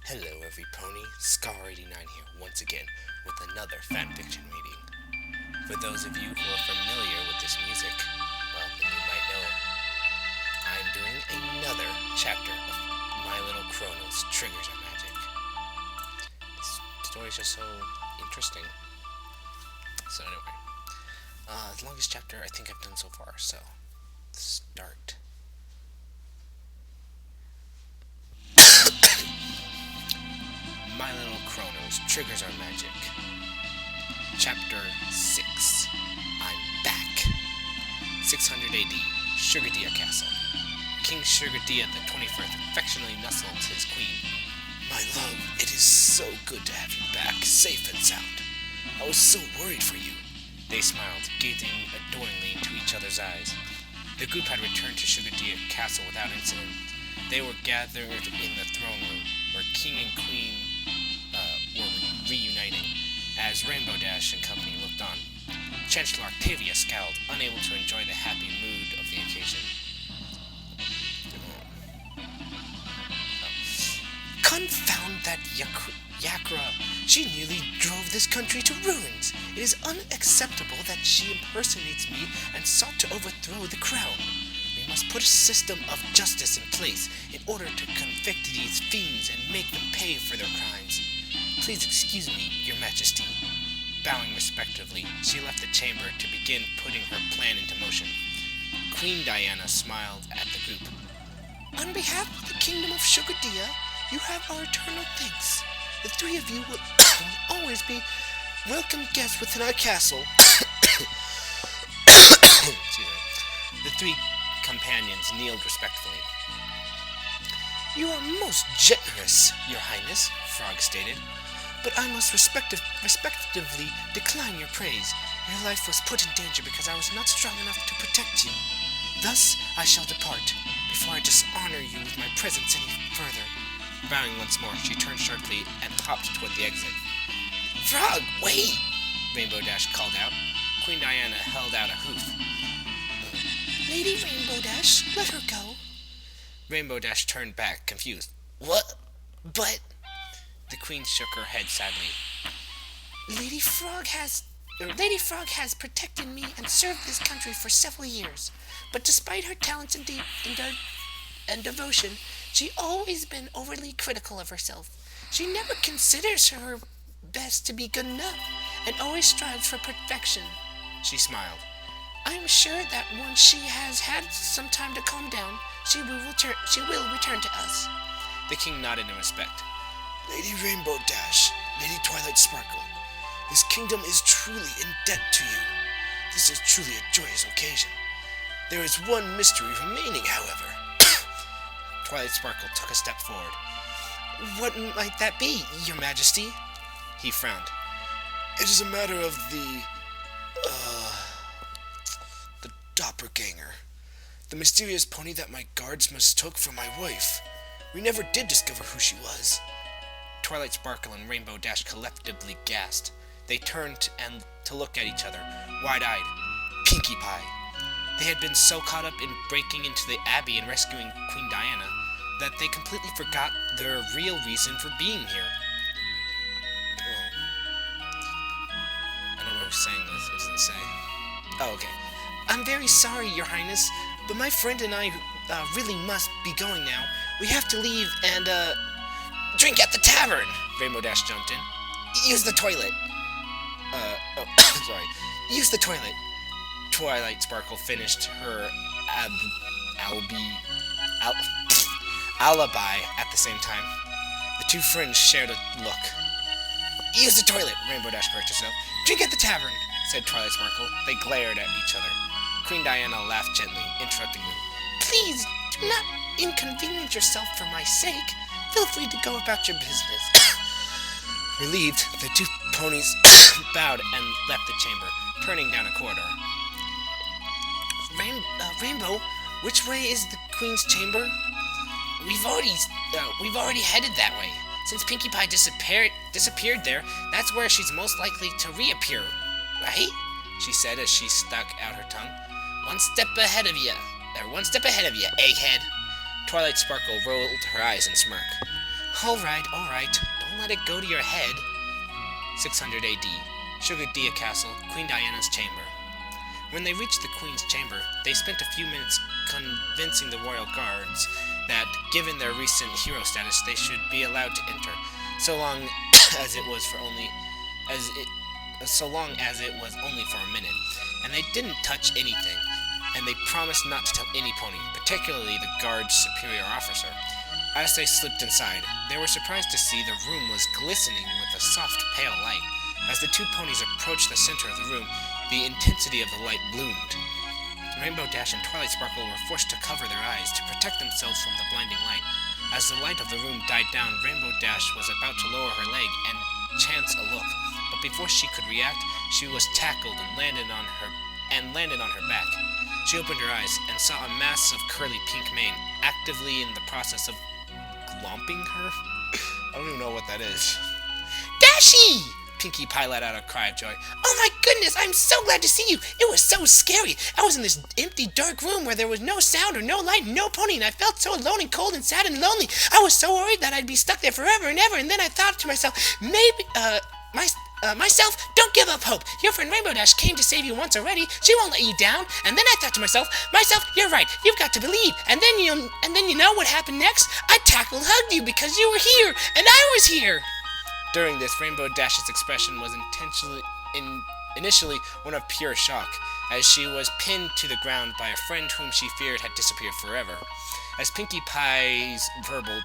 Hello, every pony. Scar89 here once again with another fanfiction reading. For those of you who are familiar with this music, well, then you might know it. I'm doing another chapter of My Little Chrono's Triggers Are Magic. This story is just so interesting. So anyway, the longest chapter I think I've done so far, so start. My Little Chrono's Triggers Are Magic. Chapter 6. I'm back. 600 AD, Sugardia Castle. King Sugardia the 21st affectionately nuzzles his queen. My love, it is so good to have you back, safe and sound. I was so worried for you. They smiled, gazing adoringly into each other's eyes. The group had returned to Sugardia Castle without incident. They were gathered in the throne room, where King and Queen were reuniting, as Rainbow Dash and company looked on. Chancellor Octavia scowled, unable to enjoy the happy mood of the occasion. Confound that Yakra! She nearly drove this country to ruins. It is unacceptable that she impersonates me and sought to overthrow the crown. We must put a system of justice in place in order to convict these fiends and make them pay for their crimes. Please excuse me, Your Majesty. Bowing respectfully, she left the chamber to begin putting her plan into motion. Queen Diana smiled at the group. On behalf of the Kingdom of Sugardia, you have our eternal thanks. The three of you will always be welcome guests within our castle. The three companions kneeled respectfully. You are most generous, Your Highness, Frog stated. But I must respectively decline your praise. Your life was put in danger because I was not strong enough to protect you. Thus, I shall depart, before I dishonor you with my presence any further. Bowing once more, she turned sharply and hopped toward the exit. Frog, wait! Rainbow Dash called out. Queen Diana held out a hoof. Lady Rainbow Dash, let her go. Rainbow Dash turned back, confused. What? But... The queen shook her head sadly. Lady Frog has protected me and served this country for several years. But despite her talents and devotion, she always been overly critical of herself. She never considers her best to be good enough and always strives for perfection. She smiled. I am sure that once she has had some time to calm down, she will return to us. The king nodded in respect. Lady Rainbow Dash, Lady Twilight Sparkle, this kingdom is truly in debt to you. This is truly a joyous occasion. There is one mystery remaining, however. Twilight Sparkle took a step forward. What might that be, Your Majesty? He frowned. It is a matter of the doppelganger. The mysterious pony that my guards mistook for my wife. We never did discover who she was. Twilight Sparkle and Rainbow Dash collectively gasped. They turned to look at each other, wide-eyed. Pinkie Pie. They had been so caught up in breaking into the Abbey and rescuing Queen Diana that they completely forgot their real reason for being here. I don't know who's saying this. It doesn't say. Oh, okay. I'm very sorry, Your Highness, but my friend and I really must be going now. We have to leave and, drink at the tavern! Rainbow Dash jumped in. Use the toilet. Sorry. Use the toilet. Twilight Sparkle finished her alibi at the same time. The two friends shared a look. Use the toilet, Rainbow Dash corrected herself. Drink at the tavern, said Twilight Sparkle. They glared at each other. Queen Diana laughed gently, interrupting them. Please, do not inconvenience yourself for my sake. Feel free to go about your business. Relieved, the two ponies bowed and left the chamber, turning down a corridor. Rainbow, which way is the Queen's chamber? We've already headed that way. Since Pinkie Pie disappeared there, that's where she's most likely to reappear, right? She said as she stuck out her tongue. One step ahead of you, egghead. Twilight Sparkle rolled her eyes and smirked. All right. Don't let it go to your head. 600 AD. Sugar Dia Castle, Queen Diana's chamber. When they reached the Queen's chamber, they spent a few minutes convincing the royal guards that, given their recent hero status, they should be allowed to enter, so long as it was only for a minute. And they didn't touch anything, and they promised not to tell any pony, particularly the guard's superior officer. As they slipped inside, they were surprised to see the room was glistening with a soft, pale light. As the two ponies approached the center of the room, the intensity of the light bloomed. Rainbow Dash and Twilight Sparkle were forced to cover their eyes to protect themselves from the blinding light. As the light of the room died down, Rainbow Dash was about to lower her leg and chance a look, but before she could react, she was tackled and landed on her back. She opened her eyes and saw a mass of curly pink mane actively in the process of glomping her. I don't even know what that is. Dashy! Pinkie Pie let out a cry of joy. Oh my goodness, I'm so glad to see you. It was so scary. I was in this empty, dark room where there was no sound or no light and no pony, and I felt so alone and cold and sad and lonely. I was so worried that I'd be stuck there forever and ever, and then I thought to myself, myself, don't give up hope. Your friend Rainbow Dash came to save you once already. She won't let you down. And then I thought to myself, you're right. You've got to believe. And then you know what happened next? I hugged you because you were here, and I was here. During this, Rainbow Dash's expression was initially one of pure shock, as she was pinned to the ground by a friend whom she feared had disappeared forever. As Pinkie Pie's verbal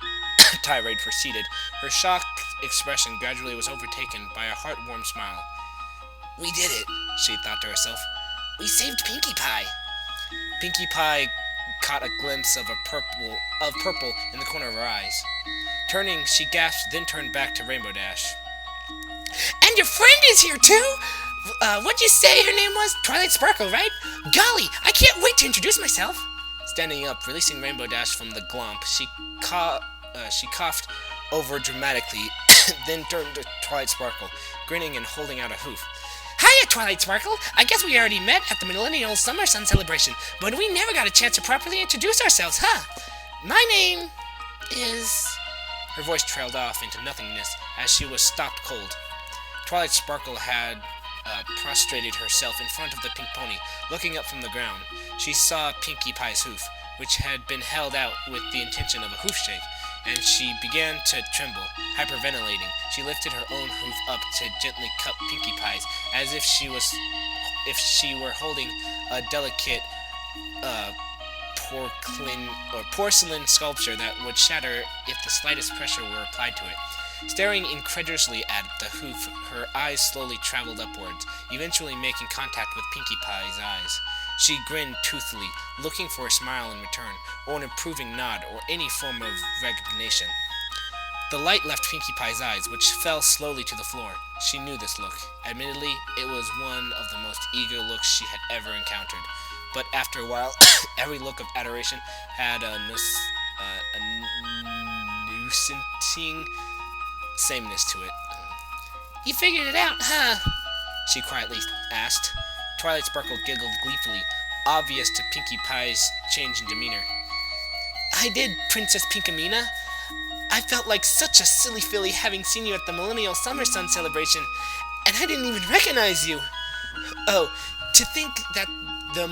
tirade proceeded, her shocked expression gradually was overtaken by a heartwarming smile. We did it, she thought to herself. We saved Pinkie Pie. Pinkie Pie caught a glimpse of purple in the corner of her eyes. Turning, she gasped, then turned back to Rainbow Dash. And your friend is here, too? What'd you say her name was? Twilight Sparkle, right? Golly, I can't wait to introduce myself. Standing up, releasing Rainbow Dash from the glomp, she coughed over dramatically, then turned to Twilight Sparkle, grinning and holding out a hoof. Hiya, Twilight Sparkle! I guess we already met at the Millennial Summer Sun Celebration, but we never got a chance to properly introduce ourselves, huh? My name is... Her voice trailed off into nothingness as she was stopped cold. Twilight Sparkle had prostrated herself in front of the pink pony, looking up from the ground. She saw Pinkie Pie's hoof, which had been held out with the intention of a hoof shake, and she began to tremble, hyperventilating. She lifted her own hoof up to gently cup Pinkie Pie's, as if she were holding a delicate porcelain sculpture that would shatter if the slightest pressure were applied to it. Staring incredulously at the hoof, her eyes slowly traveled upwards, eventually making contact with Pinkie Pie's eyes. She grinned toothily, looking for a smile in return, or an approving nod, or any form of recognition. The light left Pinkie Pie's eyes, which fell slowly to the floor. She knew this look. Admittedly, it was one of the most eager looks she had ever encountered. But after a while, every look of adoration had a nuisanting sameness to it. You figured it out, huh? She quietly asked. Twilight Sparkle giggled gleefully, obvious to Pinkie Pie's change in demeanor. I did, Princess Pinkamena. I felt like such a silly filly having seen you at the Millennial Summer Sun Celebration, and I didn't even recognize you. Oh, to think that the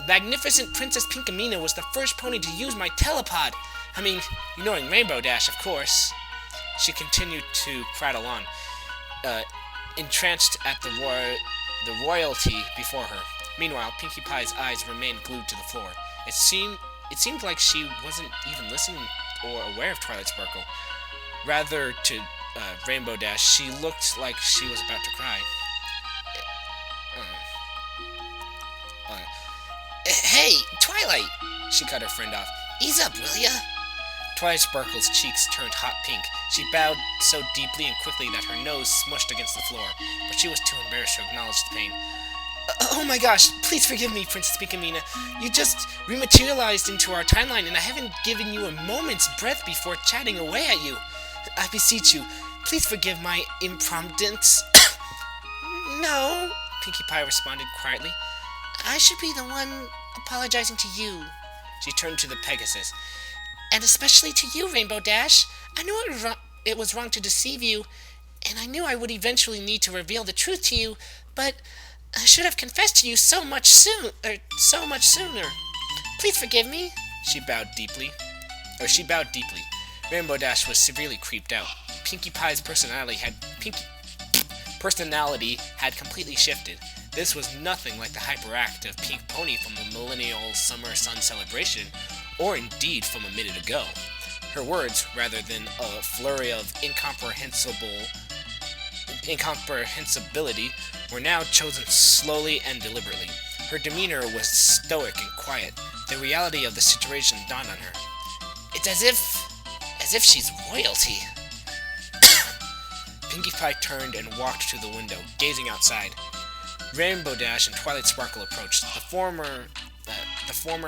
magnificent Princess Pinkamena was the first pony to use my telepod. I mean, ignoring Rainbow Dash, of course. She continued to prattle on, entranced at the royalty before her. Meanwhile, Pinkie Pie's eyes remained glued to the floor. It seemed like she wasn't even listening or aware of Twilight Sparkle. Rather to Rainbow Dash, she looked like she was about to cry. Hey, Twilight! She cut her friend off. Ease up, will ya? Twilight Sparkle's cheeks turned hot pink. She bowed so deeply and quickly that her nose smushed against the floor, but she was too embarrassed to acknowledge the pain. Oh my gosh, please forgive me, Princess Pinkamena. You just rematerialized into our timeline, and I haven't given you a moment's breath before chatting away at you. I beseech you, please forgive my impromptence. No, Pinkie Pie responded quietly. I should be the one apologizing to you. She turned to the Pegasus. And especially to you, Rainbow Dash. I knew it was wrong to deceive you, and I knew I would eventually need to reveal the truth to you, but I should have confessed to you so much sooner. Please forgive me. She bowed deeply. Rainbow Dash was severely creeped out. Pinkie Pie's personality had completely shifted. This was nothing like the hyperactive pink pony from the millennial summer sun celebration, or indeed from a minute ago. Her words, rather than a flurry of incomprehensibility, were now chosen slowly and deliberately. Her demeanor was stoic and quiet. The reality of the situation dawned on her. It's as if she's royalty. Pinkie Pie turned and walked to the window, gazing outside. Rainbow Dash and Twilight Sparkle approached, the former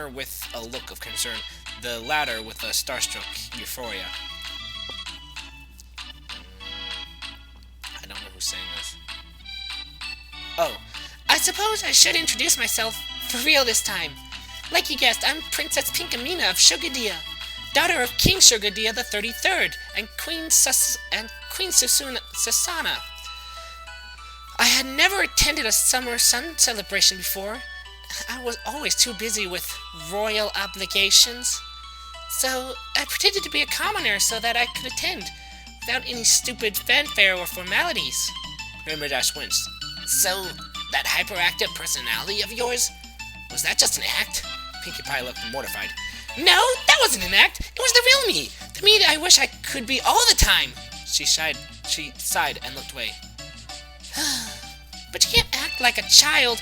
with a look of concern, the latter with a starstruck euphoria. I don't know who's saying this. Oh, I suppose I should introduce myself for real this time. Like you guessed, I'm Princess Pinkamena of Sugardia, daughter of King Sugardia the 33rd and Queen Susana. I had never attended a summer sun celebration before. I was always too busy with royal obligations. So I pretended to be a commoner so that I could attend, without any stupid fanfare or formalities. Rainbow Dash winced. So, that hyperactive personality of yours, was that just an act? Pinkie Pie looked mortified. No, that wasn't an act. It was the real me. The me that I wish I could be all the time. She sighed and looked away. But you can't act like a child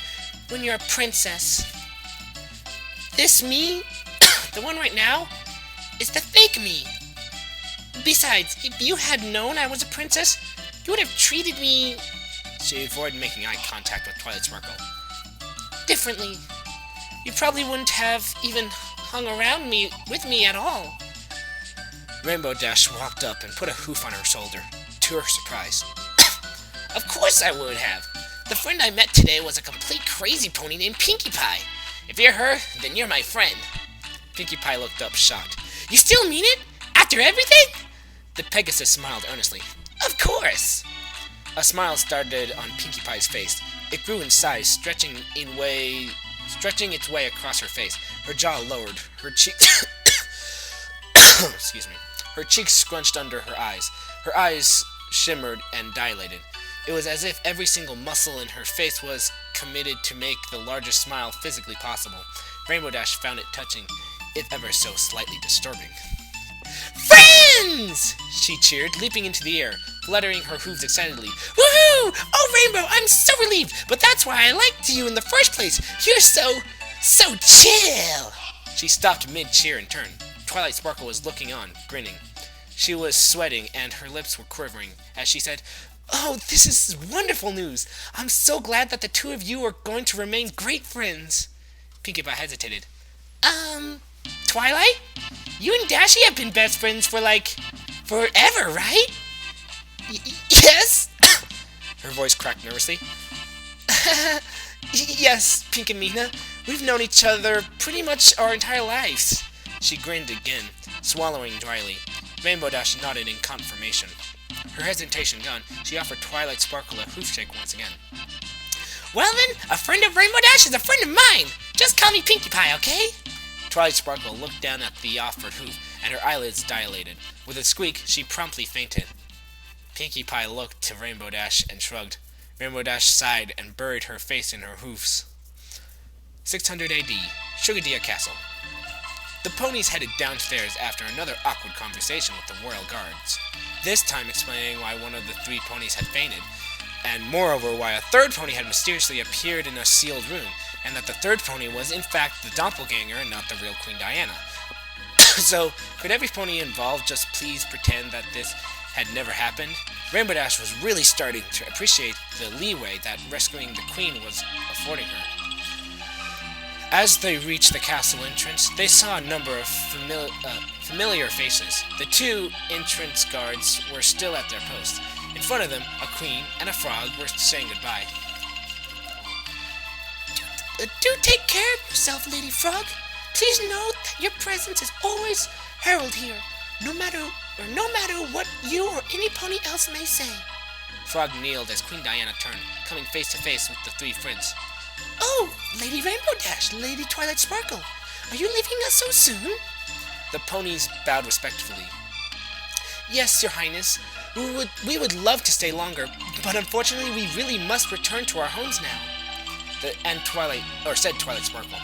when you're a princess. This me, the one right now, is the fake me. Besides, if you had known I was a princess, you would have treated me... She avoided making eye contact with Twilight Sparkle. Differently. You probably wouldn't have even hung around with me at all. Rainbow Dash walked up and put a hoof on her shoulder, to her surprise. Of course I would have. The friend I met today was a complete crazy pony named Pinkie Pie. If you're her, then you're my friend. Pinkie Pie looked up, shocked. You still mean it? After everything? The Pegasus smiled earnestly. Of course! A smile started on Pinkie Pie's face. It grew in size, stretching its way across her face. Her jaw lowered. Her cheeks... Her cheeks scrunched under her eyes. Her eyes shimmered and dilated. It was as if every single muscle in her face was committed to make the largest smile physically possible. Rainbow Dash found it touching, if ever so slightly disturbing. Friends! She cheered, leaping into the air, fluttering her hooves excitedly. Woohoo! Oh, Rainbow, I'm so relieved, but that's why I liked you in the first place. You're so chill! She stopped mid-cheer and turned. Twilight Sparkle was looking on, grinning. She was sweating, and her lips were quivering, as she said, Oh, this is wonderful news. I'm so glad that the two of you are going to remain great friends. Pinkie Pie hesitated. Twilight? You and Dashy have been best friends for, forever, right? Yes? Her voice cracked nervously. Yes, Pinkamena. We've known each other pretty much our entire lives. She grinned again, swallowing dryly. Rainbow Dash nodded in confirmation. Her hesitation gone, she offered Twilight Sparkle a hoof shake once again. Well then, a friend of Rainbow Dash is a friend of mine! Just call me Pinkie Pie, okay? Twilight Sparkle looked down at the offered hoof, and her eyelids dilated. With a squeak, she promptly fainted. Pinkie Pie looked to Rainbow Dash and shrugged. Rainbow Dash sighed and buried her face in her hoofs. 600 AD, Sugardia Castle. The ponies headed downstairs after another awkward conversation with the royal guards, this time explaining why one of the three ponies had fainted, and moreover why a third pony had mysteriously appeared in a sealed room, and that the third pony was in fact the doppelganger and not the real Queen Diana. So, could every pony involved just please pretend that this had never happened? Rainbow Dash was really starting to appreciate the leeway that rescuing the Queen was affording her. As they reached the castle entrance, they saw a number of familiar faces. The two entrance guards were still at their post. In front of them, a queen and a frog were saying goodbye. Do take care of yourself, Lady Frog. Please note that your presence is always heralded here. no matter what you or any pony else may say. Frog kneeled as Queen Diana turned, coming face to face with the three friends. Oh, Lady Rainbow Dash, Lady Twilight Sparkle, are you leaving us so soon? The ponies bowed respectfully. Yes, Your Highness. We would love to stay longer, but unfortunately we really must return to our homes now. Said Twilight Sparkle.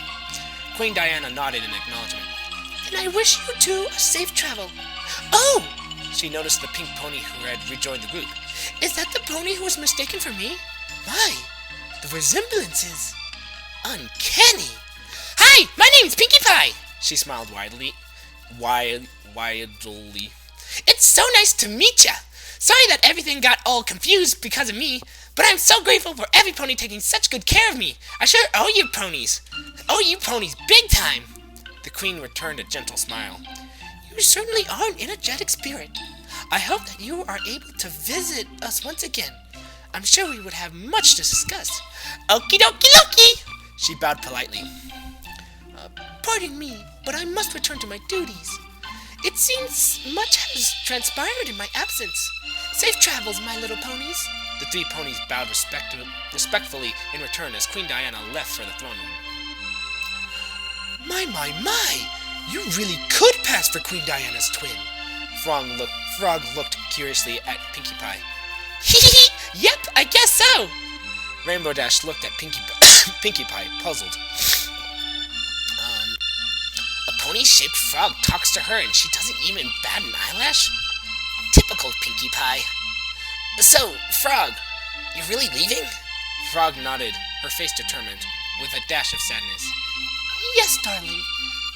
Queen Diana nodded in acknowledgement. Then I wish you two a safe travel. Oh! She noticed the pink pony who had rejoined the group. Is that the pony who was mistaken for me? My, the resemblance is uncanny. Hi, my name's Pinkie Pie. She smiled wildly. It's so nice to meet ya. Sorry that everything got all confused because of me, but I'm so grateful for every pony taking such good care of me. I sure owe you ponies. Owe you ponies big time. The Queen returned a gentle smile. You certainly are an energetic spirit. I hope that you are able to visit us once again. I'm sure we would have much to discuss. Okie dokie dokie! She bowed politely. Pardon me, but I must return to my duties. It seems much has transpired in my absence. Safe travels, my little ponies. The three ponies bowed respectfully in return as Queen Diana left for the throne room. My! You really could pass for Queen Diana's twin. Frog looked curiously at Pinkie Pie. Yep, I guess so. Rainbow Dash looked at Pinkie Pie, puzzled. A pony-shaped frog talks to her and she doesn't even bat an eyelash? Typical Pinkie Pie. So, Frog, you're really leaving? Frog nodded, her face determined, with a dash of sadness. Yes, darling.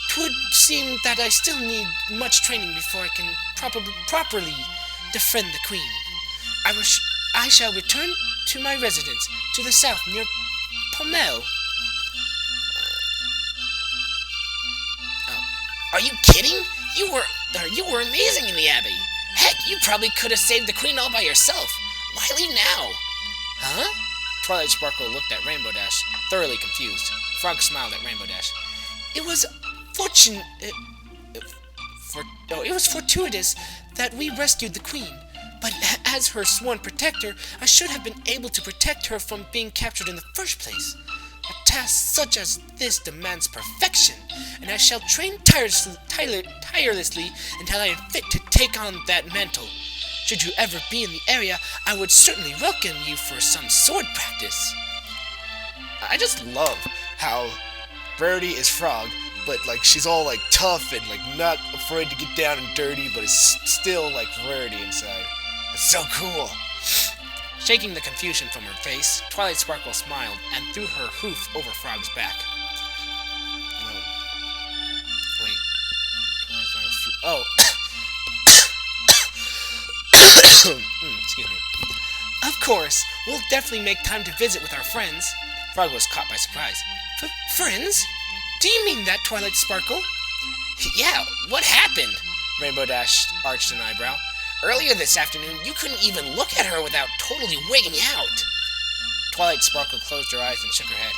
'Twould seem that I still need much training before I can properly defend the Queen. I shall return to my residence to the south near Pommel. Are you kidding? You were amazing in the Abbey. Heck, you probably could have saved the Queen all by yourself. Why leave now? Huh? Twilight Sparkle looked at Rainbow Dash, thoroughly confused. Frog smiled at Rainbow Dash. It was fortuitous that we rescued the Queen, but as her sworn protector, I should have been able to protect her from being captured in the first place. A task such as this demands perfection, and I shall train tirelessly until I am fit to take on that mantle. Should you ever be in the area, I would certainly welcome you for some sword practice. I just love how Rarity is Frog, but she's all tough and not afraid to get down and dirty, but is still Rarity inside. It's so cool. Shaking the confusion from her face, Twilight Sparkle smiled and threw her hoof over Frog's back. Excuse me. Of course, we'll definitely make time to visit with our friends. Frog was caught by surprise. Friends? Do you mean that, Twilight Sparkle? Yeah, what happened? Rainbow Dash arched an eyebrow. Earlier this afternoon, you couldn't even look at her without totally wigging out. Twilight Sparkle closed her eyes and shook her head.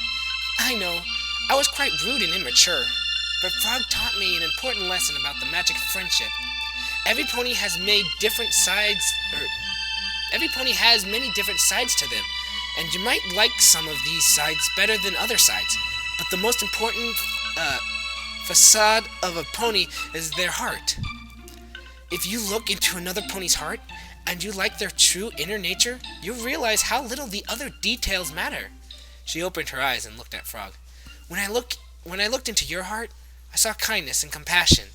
I know, I was quite rude and immature, but Frog taught me an important lesson about the magic of friendship. Every pony has many different sides to them, and you might like some of these sides better than other sides, but the most important facade of a pony is their heart. If you look into another pony's heart, and you like their true inner nature, you'll realize how little the other details matter. She opened her eyes and looked at Frog. When I looked into your heart, I saw kindness and compassion.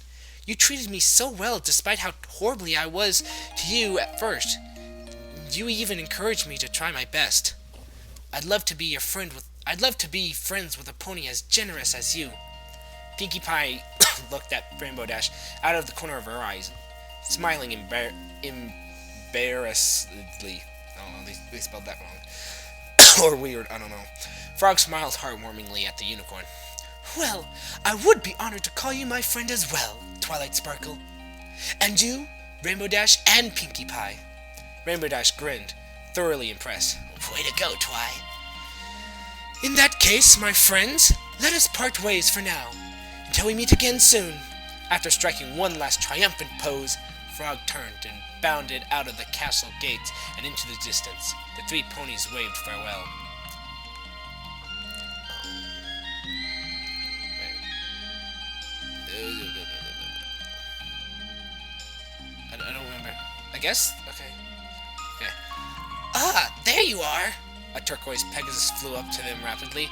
You treated me so well despite how horribly I was to you at first. You even encouraged me to try my best. I'd love to be friends with a pony as generous as you. Pinkie Pie looked at Rainbow Dash out of the corner of her eyes, smiling embarrassedly. I don't know, they spelled that wrong. Or weird, I don't know. Frog smiled heartwarmingly at the unicorn. Well, I would be honored to call you my friend as well, Twilight Sparkle. And you, Rainbow Dash and Pinkie Pie. Rainbow Dash grinned, thoroughly impressed. Way to go, Twi. In that case, my friends, let us part ways for now. Until we meet again soon. After striking one last triumphant pose, Frog turned and bounded out of the castle gates and into the distance. The three ponies waved farewell. I don't remember. I guess? Okay. Ah, there you are! A turquoise Pegasus flew up to them rapidly,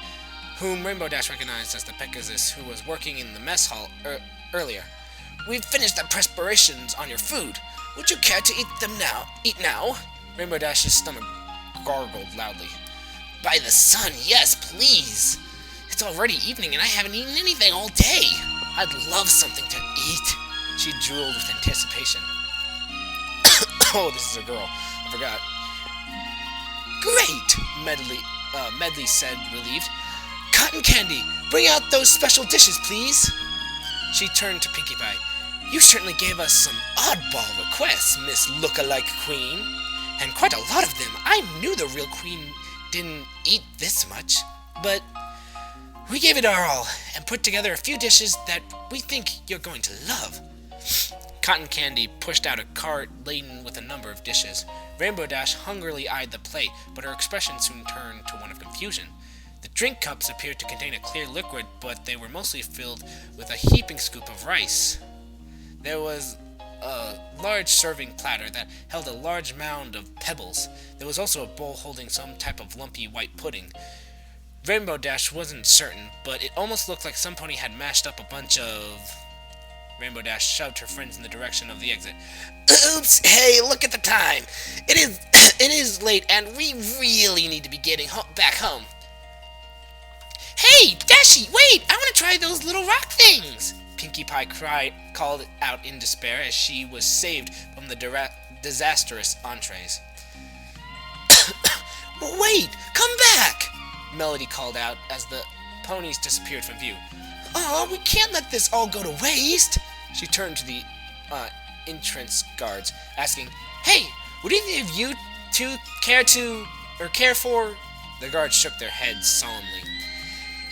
whom Rainbow Dash recognized as the Pegasus who was working in the mess hall earlier. We've finished the preparations on your food. Would you care to eat now? Rainbow Dash's stomach gargled loudly. By the sun, yes, please! It's already evening and I haven't eaten anything all day. I'd love something to eat. She drooled with anticipation. Oh, this is a girl. I forgot. Great! Medley said, relieved. Cotton Candy, bring out those special dishes, please. She turned to Pinkie Pie. You certainly gave us some oddball requests, Miss Look-alike Queen. And quite a lot of them. I knew the real queen didn't eat this much. But we gave it our all and put together a few dishes that we think you're going to love. Cotton Candy pushed out a cart laden with a number of dishes. Rainbow Dash hungrily eyed the plate, but her expression soon turned to one of confusion. The drink cups appeared to contain a clear liquid, but they were mostly filled with a heaping scoop of rice. There was a large serving platter that held a large mound of pebbles. There was also a bowl holding some type of lumpy white pudding. Rainbow Dash wasn't certain, but it almost looked like some pony had mashed up a bunch of... Rainbow Dash shoved her friends in the direction of the exit. Oops! Hey, look at the time! It is late, and we really need to be getting back home. Hey, Dashy, wait! I want to try those little rock things! Pinkie Pie called out in despair as she was saved from the disastrous entrees. Wait! Come back! Melody called out as the ponies disappeared from view. Oh, we can't let this all go to waste! She turned to the entrance guards, asking, Hey, would either of you two care for... The guards shook their heads solemnly.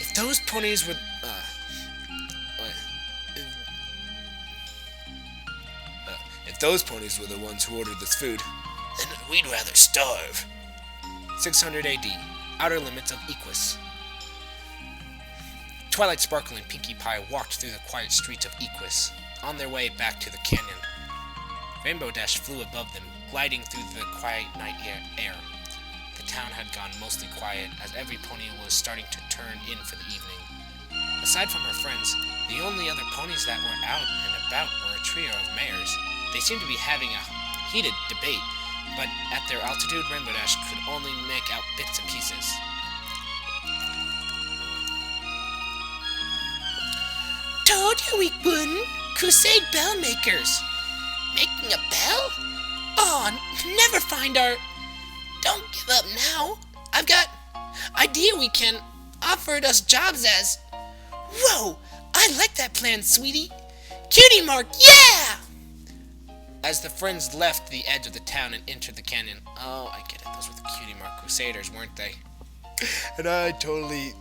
If those ponies were... if those ponies were the ones who ordered this food, then we'd rather starve. 600 AD. Outer limits of Equus. Twilight Sparkle and Pinkie Pie walked through the quiet streets of Equus, on their way back to the canyon. Rainbow Dash flew above them, gliding through the quiet night air. The town had gone mostly quiet, as every pony was starting to turn in for the evening. Aside from her friends, the only other ponies that were out and about were a trio of mares. They seemed to be having a heated debate, but at their altitude, Rainbow Dash could only make out bits and pieces. Told you we wouldn't! Crusade bell makers! Making a bell? Oh, never find our... Don't give up now! I've got... idea we can... offered us jobs as... Whoa! I like that plan, sweetie! Cutie mark, yeah! As the friends left the edge of the town and entered the canyon... Oh, I get it. Those were the Cutie Mark Crusaders, weren't they? And I totally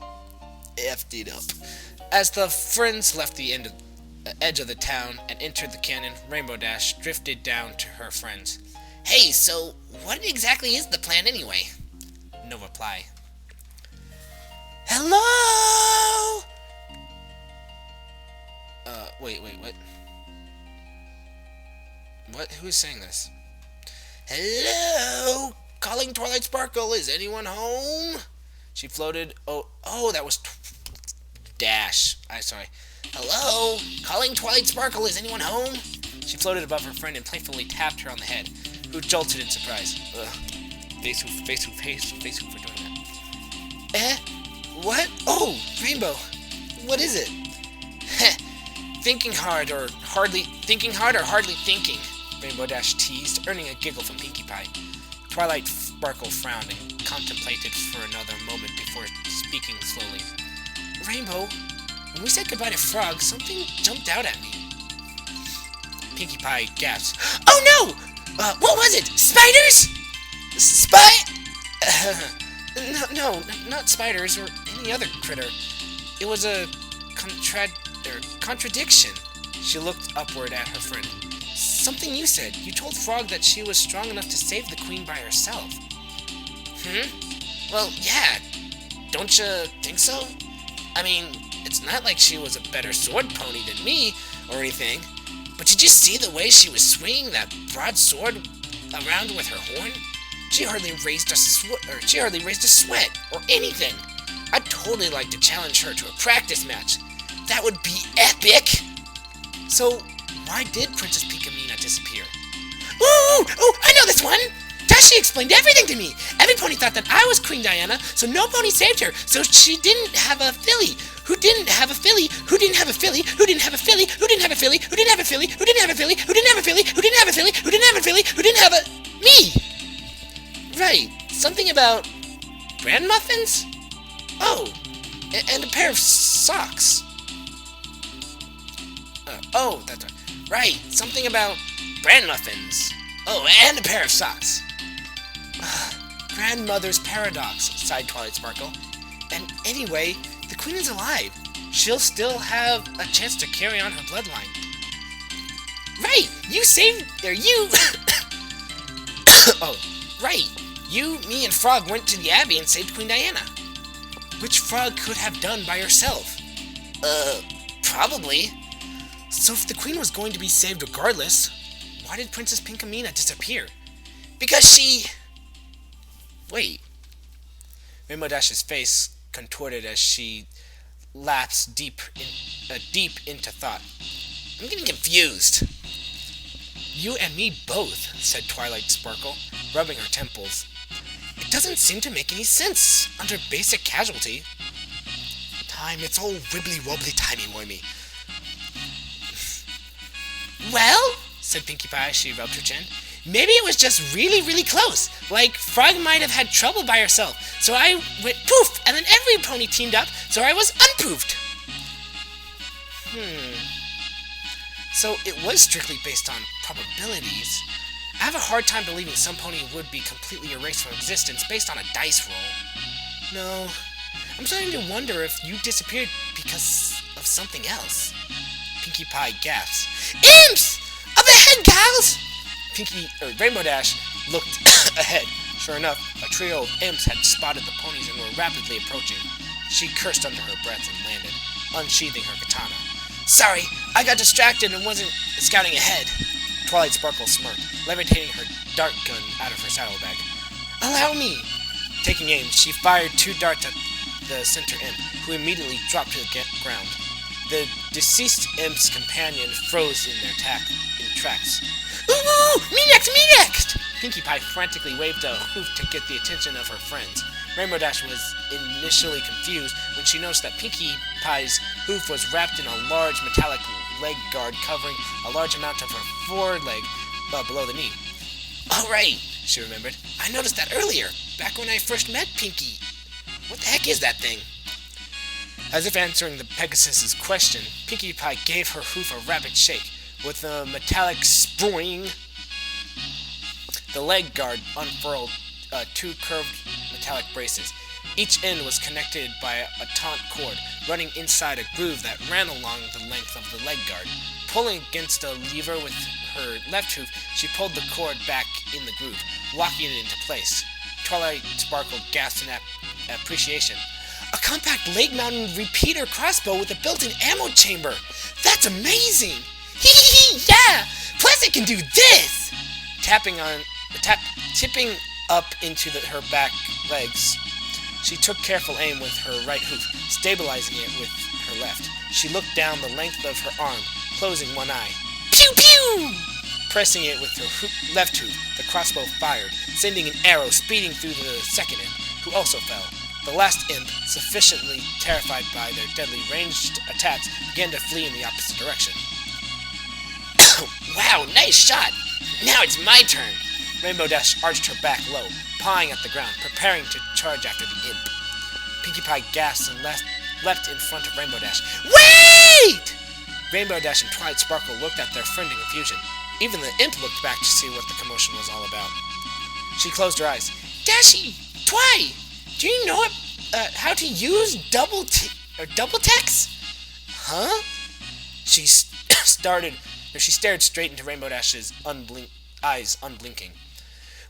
effed it up. As the friends left the edge of the town and entered the canyon, Rainbow Dash drifted down to her friends. Hey, so what exactly is the plan anyway? No reply. Hello? Wait, what? What? Who is saying this? Hello? Calling Twilight Sparkle, is anyone home? She floated. Oh, that was Dash. Sorry. Hello? Calling Twilight Sparkle, is anyone home? She floated above her friend and playfully tapped her on the head, who jolted in surprise. Ugh. Face who for doing that. What? Oh, Rainbow. What is it? Heh. Thinking hard or hardly thinking, Rainbow Dash teased, earning a giggle from Pinkie Pie. Twilight Sparkle frowned and contemplated for another moment before speaking slowly. Rainbow, when we said goodbye to Frog, something jumped out at me. Pinkie Pie gasped. Oh no! What was it? Spiders? No, not spiders or any other critter. It was a contradiction. She looked upward at her friend. Something you said. You told Frog that she was strong enough to save the queen by herself. Well, yeah. Don't you think so? I mean, it's not like she was a better sword pony than me or anything. But did you see the way she was swinging that broadsword around with her horn? She hardly raised a sweat or anything. I'd totally like to challenge her to a practice match. That would be epic! So, why did Princess Pinkamena disappear? Ooh! I know this one! Dashi explained everything to me! Every pony thought that I was Queen Diana, so no pony saved her, so she didn't have a filly. Who didn't have a filly? Who didn't have a filly? Who didn't have a filly? Who didn't have a filly? Who didn't have a filly? Who didn't have a filly? Who didn't have a filly? Who didn't have a filly? Who didn't have a filly? Who didn't have a... Me! Right. Something about... bran muffins? Oh. And a pair of socks. That's right. Right. Something about bran muffins. Oh, and a pair of socks. Grandmother's paradox, sighed Twilight Sparkle. And anyway, the queen is alive. She'll still have a chance to carry on her bloodline. Right! You saved... you... Oh, right. You, me, and Frog went to the Abbey and saved Queen Diana. Which Frog could have done by herself? Probably. So if the queen was going to be saved regardless, why did Princess Pinkamena disappear? Because she... Wait. Rainbow Dash's face contorted as she lapsed deep into thought. I'm getting confused. You and me both, said Twilight Sparkle, rubbing her temples. It doesn't seem to make any sense under basic casualty. Time, it's all wibbly-wobbly timey-wimey. Well, said Pinkie Pie as she rubbed her chin, maybe it was just really, really close. Like, Frog might have had trouble by herself, so I went poof, and then every pony teamed up, so I was unpoofed. So it was strictly based on probabilities. I have a hard time believing some pony would be completely erased from existence based on a dice roll. No, I'm starting to wonder if you disappeared because of something else. Pinkie Pie gasps. Imps! Up ahead, gals! Rainbow Dash looked ahead. Sure enough, a trio of imps had spotted the ponies and were rapidly approaching. She cursed under her breath and landed, unsheathing her katana. Sorry, I got distracted and wasn't scouting ahead. Twilight Sparkle smirked, levitating her dart gun out of her saddlebag. Allow me! Taking aim, she fired 2 darts at the center imp, who immediately dropped to the ground. The deceased imp's companion froze in their tracks. Ooh! Me next! Me next! Pinkie Pie frantically waved a hoof to get the attention of her friends. Rainbow Dash was initially confused when she noticed that Pinkie Pie's hoof was wrapped in a large metallic leg guard covering a large amount of her foreleg below the knee. Oh, right, she remembered. I noticed that earlier, back when I first met Pinkie. What the heck is that thing? As if answering the Pegasus's question, Pinkie Pie gave her hoof a rapid shake. With a metallic spring, the leg guard unfurled 2 curved metallic braces. Each end was connected by a taut cord running inside a groove that ran along the length of the leg guard. Pulling against a lever with her left hoof, she pulled the cord back in the groove, locking it into place. Twilight Sparkle gasped in appreciation. A compact leg-mounted repeater crossbow with a built-in ammo chamber! That's amazing! Hee, yeah! Plus it can do this! Tipping up into her back legs, she took careful aim with her right hoof, stabilizing it with her left. She looked down the length of her arm, closing one eye. Pew pew! Pressing it with her left hoof, the crossbow fired, sending an arrow speeding through the second imp, who also fell. The last imp, sufficiently terrified by their deadly ranged attacks, began to flee in the opposite direction. Wow, nice shot! Now it's my turn! Rainbow Dash arched her back low, pawing at the ground, preparing to charge after the imp. Pinkie Pie gasped and leapt in front of Rainbow Dash. Wait! Rainbow Dash and Twilight Sparkle looked at their friend in confusion. Even the imp looked back to see what the commotion was all about. She closed her eyes. Dashy! Twi! Do you know how to use double text? Huh? She she stared straight into Rainbow Dash's eyes, unblinking.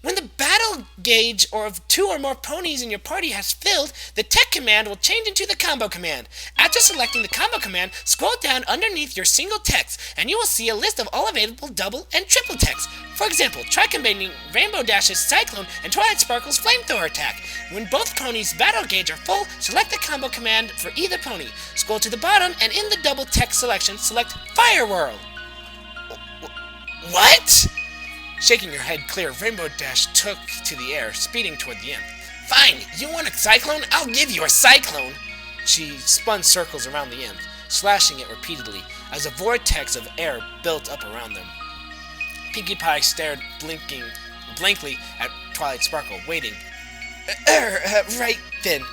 When the battle gauge of 2 or more ponies in your party has filled, the tech command will change into the combo command. After selecting the combo command, scroll down underneath your single text, and you will see a list of all available double and triple text. For example, try combining Rainbow Dash's Cyclone and Twilight Sparkle's Flamethrower attack. When both ponies' battle gauge are full, select the combo command for either pony. Scroll to the bottom, and in the double text selection, select Fire Whirl. What? Shaking her head clear, Rainbow Dash took to the air, speeding toward the imp. Fine, you want a cyclone? I'll give you a cyclone! She spun circles around the imp, slashing it repeatedly, as a vortex of air built up around them. Pinkie Pie stared blankly at Twilight Sparkle, waiting. Right then.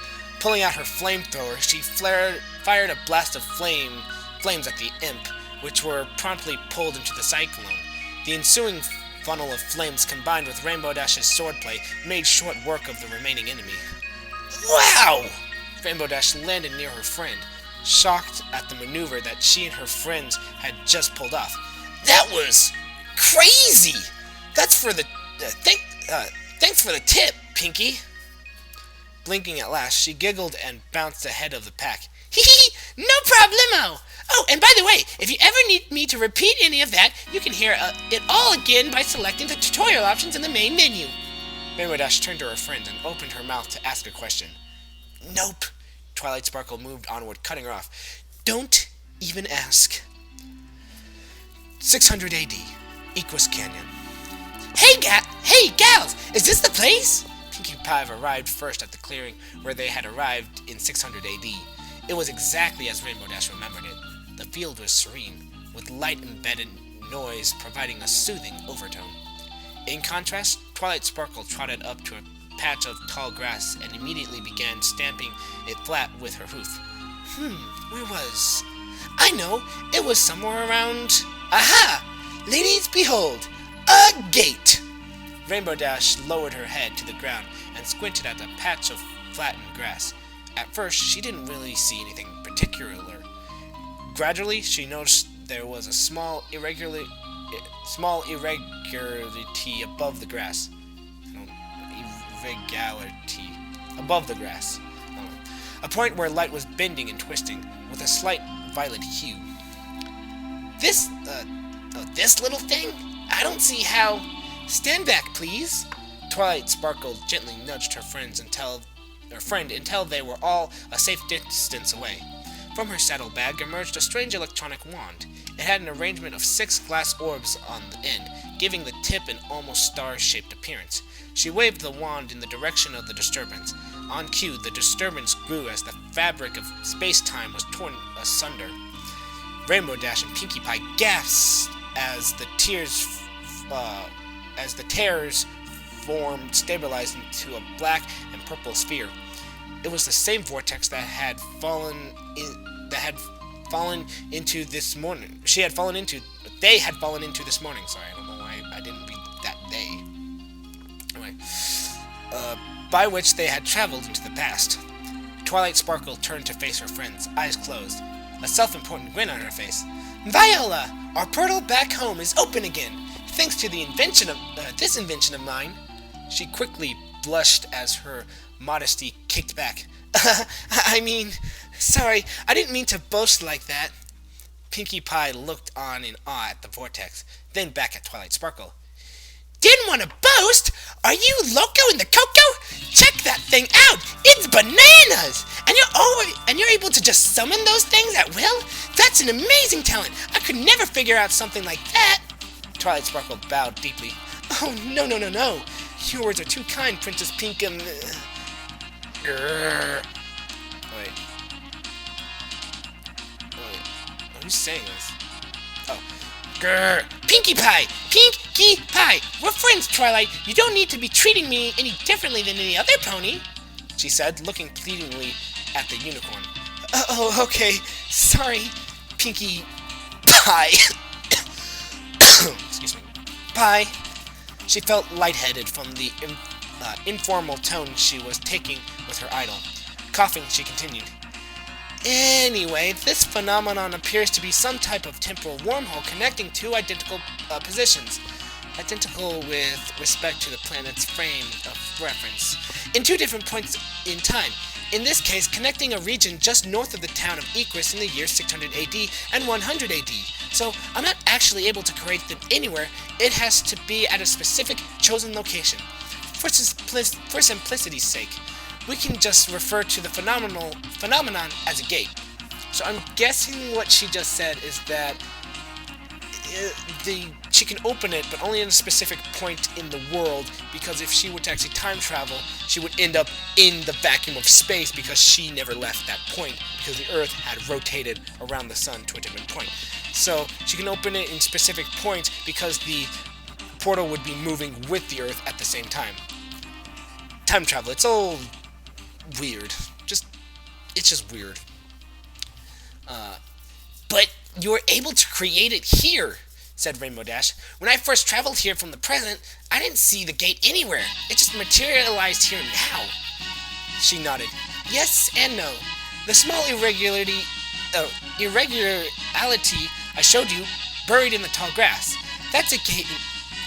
Pulling out her flamethrower, she fired a blast of flames at the imp, which were promptly pulled into the cyclone. The ensuing funnel of flames combined with Rainbow Dash's swordplay made short work of the remaining enemy. Wow! Rainbow Dash landed near her friend, shocked at the maneuver that she and her friends had just pulled off. That was crazy! That's for the thanks for the tip, Pinkie. Blinking at last, she giggled and bounced ahead of the pack. Hee hee, no problemo! Oh, and by the way, if you ever need me to repeat any of that, you can hear it all again by selecting the tutorial options in the main menu. Rainbow Dash turned to her friend and opened her mouth to ask a question. Nope. Twilight Sparkle moved onward, cutting her off. Don't even ask. 600 AD, Equus Canyon. Hey gals, is this the place? Pinkie Pie arrived first at the clearing where they had arrived in 600 AD. It was exactly as Rainbow Dash remembered it. The field was serene, with light-embedded noise providing a soothing overtone. In contrast, Twilight Sparkle trotted up to a patch of tall grass and immediately began stamping it flat with her hoof. Where was... I know, it was somewhere around... Aha! Ladies, behold, a gate! Rainbow Dash lowered her head to the ground and squinted at the patch of flattened grass. At first, she didn't really see anything particular. Gradually, she noticed there was a small irregularity above the grass. Irregularity above the grass. A point where light was bending and twisting, with a slight violet hue. This little thing? I don't see how... Stand back, please. Twilight Sparkle gently nudged her friend until they were all a safe distance away. From her saddlebag emerged a strange electronic wand. It had an arrangement of 6 glass orbs on the end, giving the tip an almost star-shaped appearance. She waved the wand in the direction of the disturbance. On cue, the disturbance grew as the fabric of space-time was torn asunder. Rainbow Dash and Pinkie Pie gasped as the tears formed, stabilized into a black and purple sphere. It was the same vortex that had fallen into this morning. They had fallen into this morning. Sorry, I don't know why I didn't read that day. Anyway, by which they had traveled into the past. Twilight Sparkle turned to face her friends, eyes closed, a self-important grin on her face. Viola, our portal back home is open again, thanks to the this invention of mine. She quickly blushed as her modesty kicked back. Sorry, I didn't mean to boast like that. Pinkie Pie looked on in awe at the vortex, then back at Twilight Sparkle. Didn't want to boast? Are you loco in the cocoa? Check that thing out! It's bananas! And you're able to just summon those things at will? That's an amazing talent! I could never figure out something like that! Twilight Sparkle bowed deeply. Oh, no. Your words are too kind, Princess Pinkham. Wait. Who's saying this? Oh. Grrr. Pinkie Pie! Pinkie Pie! We're friends, Twilight. You don't need to be treating me any differently than any other pony, she said, looking pleadingly at the unicorn. Oh, okay. Sorry, Pinkie Pie. Excuse me. Pie. She felt lightheaded from the informal tone she was taking with her idol. Coughing, she continued. Anyway, this phenomenon appears to be some type of temporal wormhole connecting two identical positions, identical with respect to the planet's frame of reference, in two different points in time. In this case, connecting a region just north of the town of Equus in the year 600 AD and 100 AD. So, I'm not actually able to create them anywhere. It has to be at a specific chosen location. For simplicity's sake, we can just refer to the phenomenon as a gate. So I'm guessing what she just said is that she can open it, but only in a specific point in the world, because if she were to actually time travel, she would end up in the vacuum of space because she never left that point, because the Earth had rotated around the sun to a different point. So she can open it in specific points because the portal would be moving with the Earth at the same time. Time travel, it's all weird. It's just weird. But you were able to create it here, said Rainbow Dash. When I first traveled here from the present, I didn't see the gate anywhere. It just materialized here now. She nodded. Yes and no. The small irregularity I showed you, buried in the tall grass, that's a gate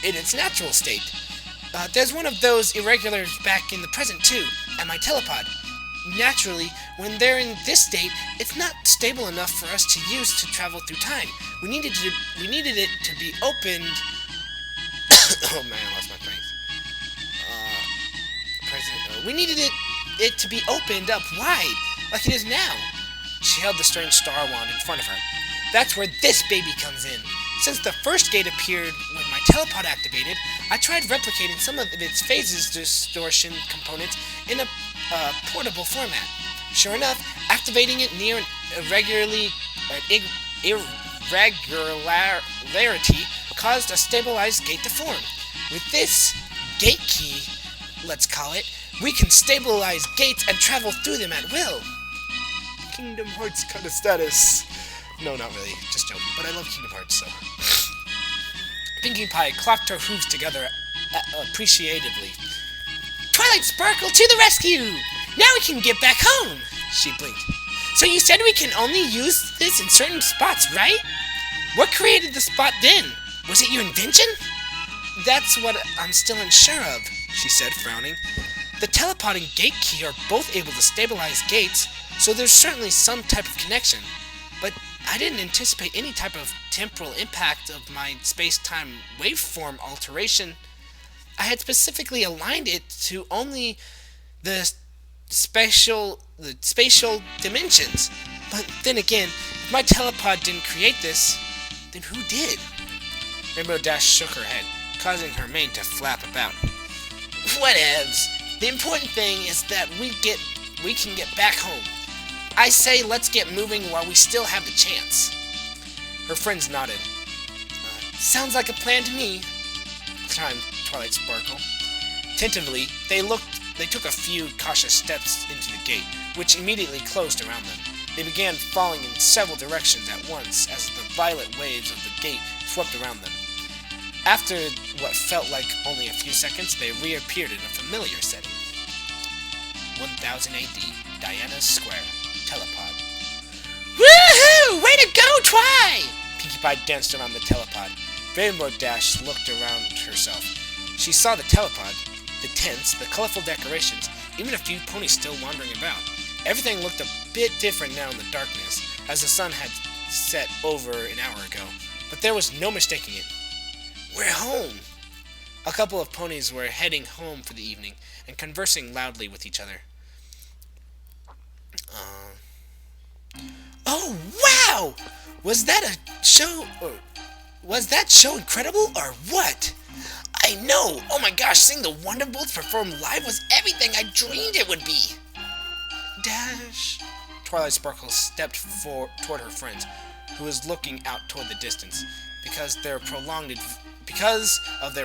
in its natural state. There's one of those irregulars back in the present too, at my telepod. Naturally, when they're in this state, it's not stable enough for us to use to travel through time. We needed it to be opened. Oh man, I lost my place. We needed it to be opened up wide, like it is now. She held the strange star wand in front of her. That's where this baby comes in. Since the first gate appeared when my telepod activated, I tried replicating some of its phases distortion components in a portable format. Sure enough, activating it near an irregularity caused a stabilized gate to form. With this gate key, let's call it, we can stabilize gates and travel through them at will. Kingdom Hearts kind of status. No, not really. Just joking. But I love Kingdom Hearts, so. Pinkie Pie clapped her hooves together appreciatively. Twilight Sparkle to the rescue! Now we can get back home! She blinked. So you said we can only use this in certain spots, right? What created the spot then? Was it your invention? That's what I'm still unsure of, she said, frowning. The telepod and gate key are both able to stabilize gates, so there's certainly some type of connection. But I didn't anticipate any type of temporal impact of my space-time waveform alteration. I had specifically aligned it to only the spatial dimensions. But then again, if my telepod didn't create this, then who did? Rainbow Dash shook her head, causing her mane to flap about. Whatevs. The important thing is that we can get back home. I say let's get moving while we still have the chance. Her friends nodded. Sounds like a plan to me, chimed Twilight Sparkle. Tentatively, they took a few cautious steps into the gate, which immediately closed around them. They began falling in several directions at once as the violet waves of the gate swept around them. After what felt like only a few seconds, they reappeared in a familiar setting. 1000 AD, Diana's Square, telepod. Woohoo! Way to go, Twi! Pinkie Pie danced around the telepod. Rainbow Dash looked around herself. She saw the telepod, the tents, the colorful decorations, even a few ponies still wandering about. Everything looked a bit different now in the darkness, as the sun had set over an hour ago, but there was no mistaking it. We're home! A couple of ponies were heading home for the evening and conversing loudly with each other. Oh, wow! Was that show incredible or what? I know! Oh my gosh, seeing the Wonderbolts perform live was everything I dreamed it would be! Dash! Twilight Sparkle stepped toward her friends, who was looking out toward the distance. Because of their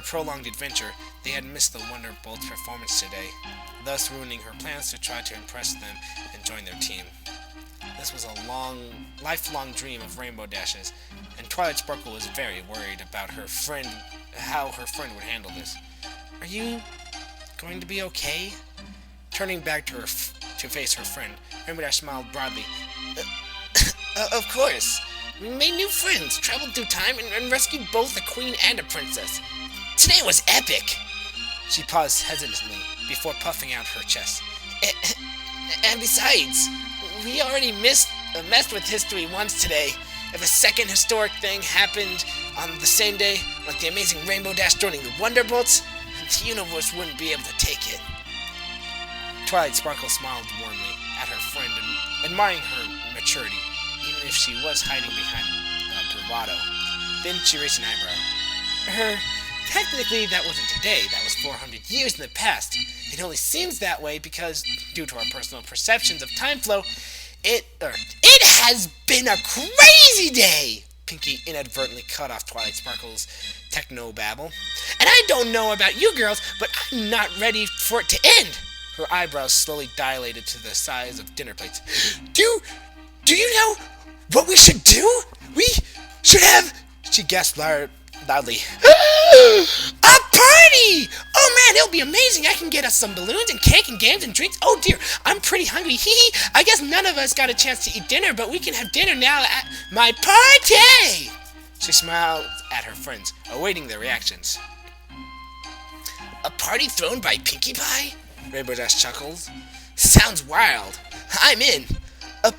prolonged adventure, they had missed the Wonderbolts' performance today, thus ruining her plans to try to impress them and join their team. This was a lifelong dream of Rainbow Dash's, and Twilight Sparkle was very worried about how her friend would handle this. Are you going to be okay? Turning back to to face her friend. Rainbow Dash smiled broadly. Of course. We made new friends, traveled through time, and rescued both a queen and a princess. Today was epic! She paused hesitantly before puffing out her chest. And besides, we already messed with history once today. If a second historic thing happened on the same day, like the amazing Rainbow Dash joining the Wonderbolts, the universe wouldn't be able to take it. Twilight Sparkle smiled warmly at her friend, admiring her maturity, even if she was hiding behind bravado. Then she raised an eyebrow. Technically, that wasn't today. That was 400 years in the past. It only seems that way because, due to our personal perceptions of time flow, it has been a crazy day! Pinkie inadvertently cut off Twilight Sparkle's techno-babble. And I don't know about you girls, but I'm not ready for it to end! Her eyebrows slowly dilated to the size of dinner plates. Do you know what we should do? We should have... She gasped loudly. A party! Oh man, it'll be amazing. I can get us some balloons and cake and games and drinks. Oh dear, I'm pretty hungry. Hee. I guess none of us got a chance to eat dinner, but we can have dinner now at my party! She smiled at her friends, awaiting their reactions. A party thrown by Pinkie Pie? Rainbow Dash chuckled. Sounds wild. I'm in. A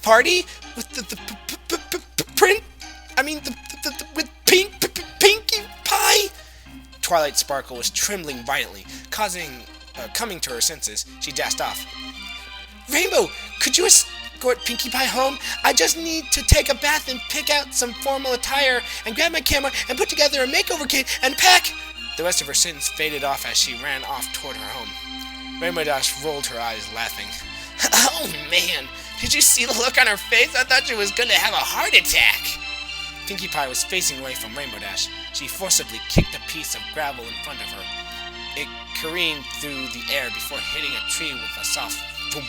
party with the print? I mean, with Pinkie Pie? Twilight Sparkle was trembling violently, coming to her senses. She dashed off. Rainbow, could you escort Pinkie Pie home? I just need to take a bath and pick out some formal attire and grab my camera and put together a makeover kit and pack. The rest of her sentence faded off as she ran off toward her home. Rainbow Dash rolled her eyes, laughing. Oh man, did you see the look on her face? I thought she was going to have a heart attack. Pinkie Pie was facing away from Rainbow Dash. She forcibly kicked a piece of gravel in front of her. It careened through the air before hitting a tree with a soft boom.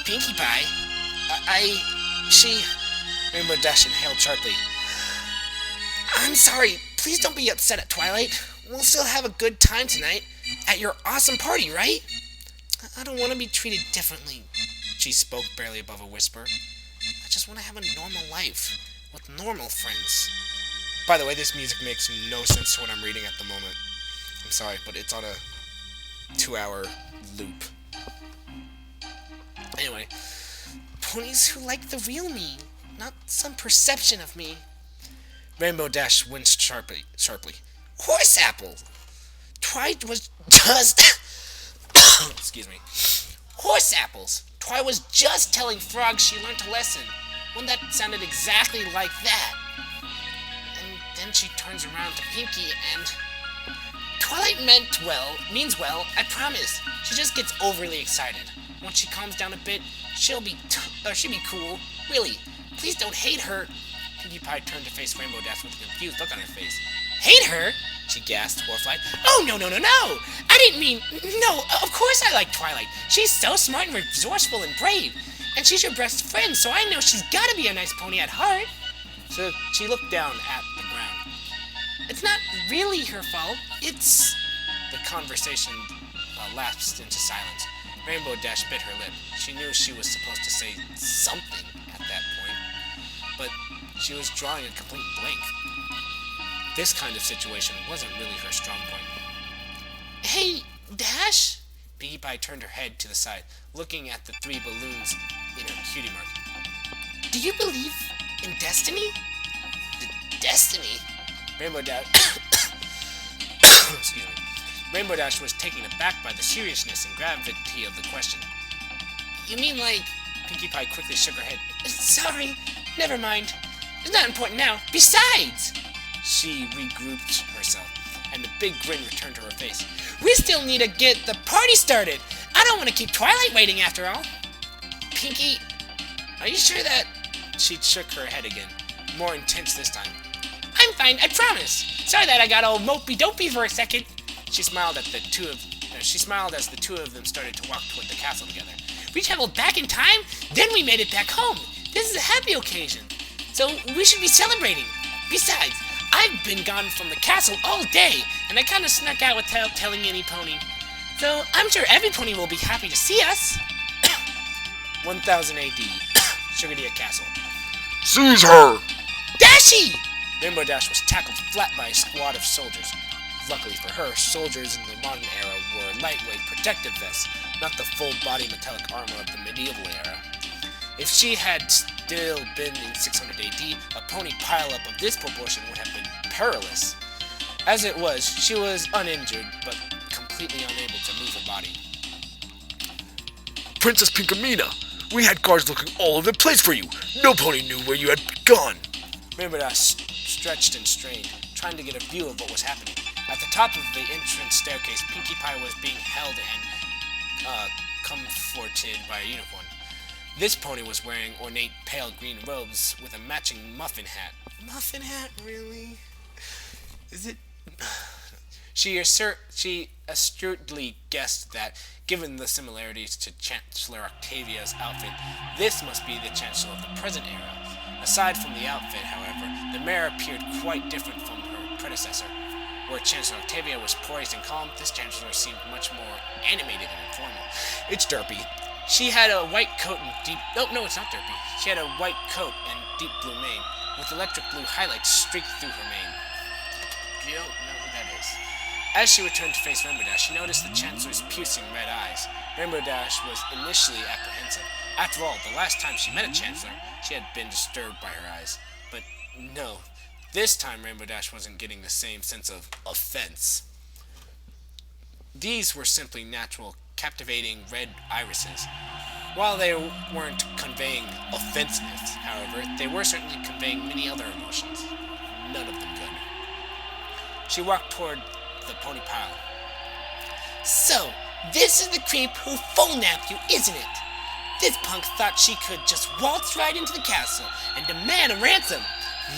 Pinkie Pie? She... Rainbow Dash inhaled sharply. I'm sorry. Please don't be upset at Twilight. We'll still have a good time tonight at your awesome party, right? I don't want to be treated differently. She spoke barely above a whisper. I just want to have a normal life with normal friends. By the way, this music makes no sense to what I'm reading at the moment. I'm sorry, but it's on a 2-hour loop. Anyway, ponies who like the real me, not some perception of me. Rainbow Dash winced sharply. Horse apple! Twi was just... Excuse me. Horse apples! Twi was just telling Frog she learned a lesson. One that sounded exactly like that. And then she turns around to Pinkie and... Twilight means well, I promise. She just gets overly excited. Once she calms down a bit, she'll be cool. Really, please don't hate her. Pinkie Pie turned to face Rainbow Dash with a confused look on her face. Hate her? She gasped, horrified. Oh, no. I didn't mean... No, of course I like Twilight. She's so smart and resourceful and brave. And she's your best friend, so I know she's gotta be a nice pony at heart. So she looked down at the ground. It's not really her fault. It's... The conversation lapsed into silence. Rainbow Dash bit her lip. She knew she was supposed to say something at that point, but she was drawing a complete blank. This kind of situation wasn't really her strong point. Hey, Dash? Pinkie Pie turned her head to the side, looking at the 3 balloons in her cutie mark. Do you believe in destiny? Destiny? Rainbow Dash... Excuse me. Rainbow Dash was taken aback by the seriousness and gravity of the question. You mean like... Pinkie Pie quickly shook her head. Sorry, never mind. It's not important now. Besides... She regrouped herself, and a big grin returned to her face. We still need to get the party started. I don't want to keep Twilight waiting after all. Pinkie, are you sure that... She shook her head again, more intense this time. I'm fine, I promise. Sorry that I got all mopey-dopey for a second. She smiled as the two of them started to walk toward the castle together. We traveled back in time, then we made it back home. This is a happy occasion, so we should be celebrating. Besides, I've been gone from the castle all day, and I kind of snuck out without telling any pony. So I'm sure every pony will be happy to see us. 1000 AD. Sugardia Castle. Seize her! Dashy! Rainbow Dash was tackled flat by a squad of soldiers. Luckily for her, soldiers in the modern era wore lightweight protective vests, not the full-body metallic armor of the medieval era. If she had still been in 600 AD, a pony pileup of this proportion would have been perilous. As it was, she was uninjured, but completely unable to move her body. Princess Pinkamena, we had guards looking all over the place for you. No pony knew where you had gone. Rainbow Dash stretched and strained, trying to get a view of what was happening. At the top of the entrance staircase, Pinkie Pie was being held and comforted by a unicorn. This pony was wearing ornate pale green robes with a matching muffin hat. Muffin hat, really? Is it? She astutely guessed that, given the similarities to Chancellor Octavia's outfit, this must be the Chancellor of the present era. Aside from the outfit, however, the mare appeared quite different from her predecessor. Where Chancellor Octavia was poised and calm, this Chancellor seemed much more animated and informal. It's derpy. She had a white coat and deep... No, it's not derpy. She had a white coat and deep blue mane, with electric blue highlights streaked through her mane. You don't know who that is. As she returned to face Rainbow Dash, she noticed the Chancellor's piercing red eyes. Rainbow Dash was initially apprehensive. After all, the last time she met a Chancellor, she had been disturbed by her eyes. But no, this time Rainbow Dash wasn't getting the same sense of offense. These were simply natural, captivating red irises. While they weren't conveying offensiveness, however, they were certainly conveying many other emotions. None of them good. She walked toward the pony pile. So, this is the creep who full-napped you, isn't it? This punk thought she could just waltz right into the castle and demand a ransom.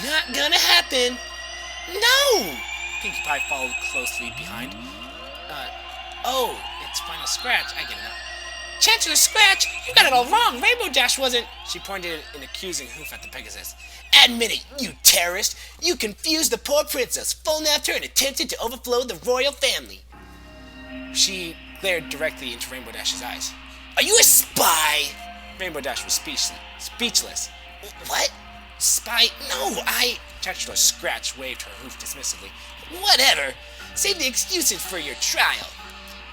Not gonna happen. No! Pinkie Pie followed closely behind. It's Final Scratch. I get it now. Chancellor Scratch, you got it all wrong. Rainbow Dash wasn't... She pointed an accusing hoof at the Pegasus. Admit it, you terrorist. You confused the poor princess, full-napped her, and attempted to overflow the royal family. She glared directly into Rainbow Dash's eyes. Are you a spy? Rainbow Dash was speechless. What? Spy? No, Chancellor Scratch waved her hoof dismissively. Whatever. Save the excuses for your trial.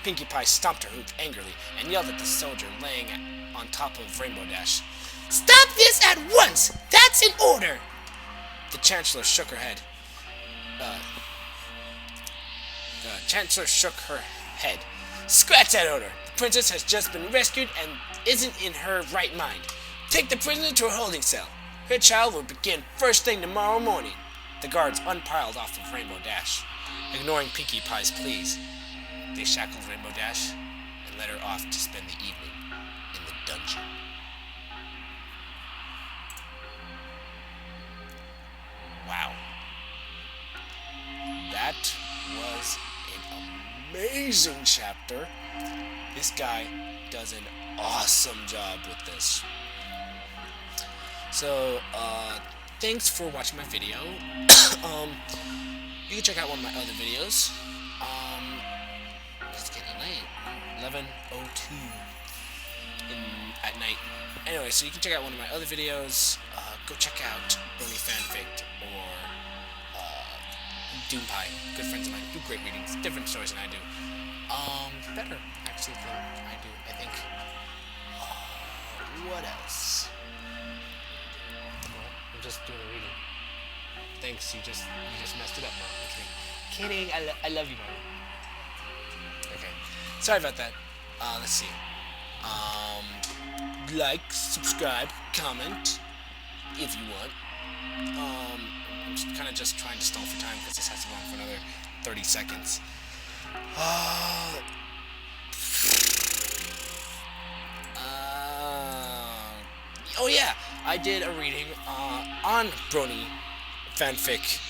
Pinkie Pie stomped her hoof angrily and yelled at the soldier laying on top of Rainbow Dash. Stop this at once! That's an order! The Chancellor shook her head. Scratch that order! The princess has just been rescued and isn't in her right mind. Take the prisoner to her holding cell. Her trial will begin first thing tomorrow morning. The guards unpiled off of Rainbow Dash. Ignoring Pinkie Pie's pleas, they shackled Rainbow Dash and led her off to spend the evening in the dungeon. Wow. That was an amazing chapter. This guy does an awesome job with this. So, thanks for watching my video. You can check out one of my other videos. It's getting late. 11:02 at night. Anyway, so you can check out one of my other videos. Go check out Brony Fanfic or Doom Pie. Good friends of mine. Do great readings. Different stories than I do. Better, actually, than I do, I think. What else? I'm just doing a reading. Thanks, you just messed it up, Mark. Kidding. I love you, Mark. Okay. Sorry about that. Let's see. Like, subscribe, comment, if you want. I'm kind of just trying to stall for time because this has to go on for another 30 seconds. Oh yeah, I did a reading on Brony Fanfic,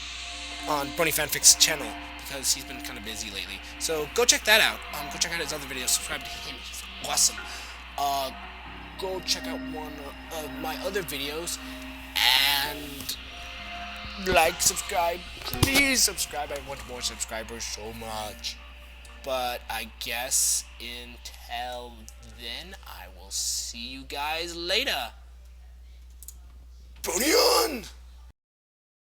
on Brony Fanfic's channel, because he's been kind of busy lately. So go check that out. Go check out his other videos. Subscribe to him. He's awesome. Go check out one of my other videos and like, subscribe. Please subscribe. I want more subscribers so much. But I guess until then, I will see you guys later. Pony on!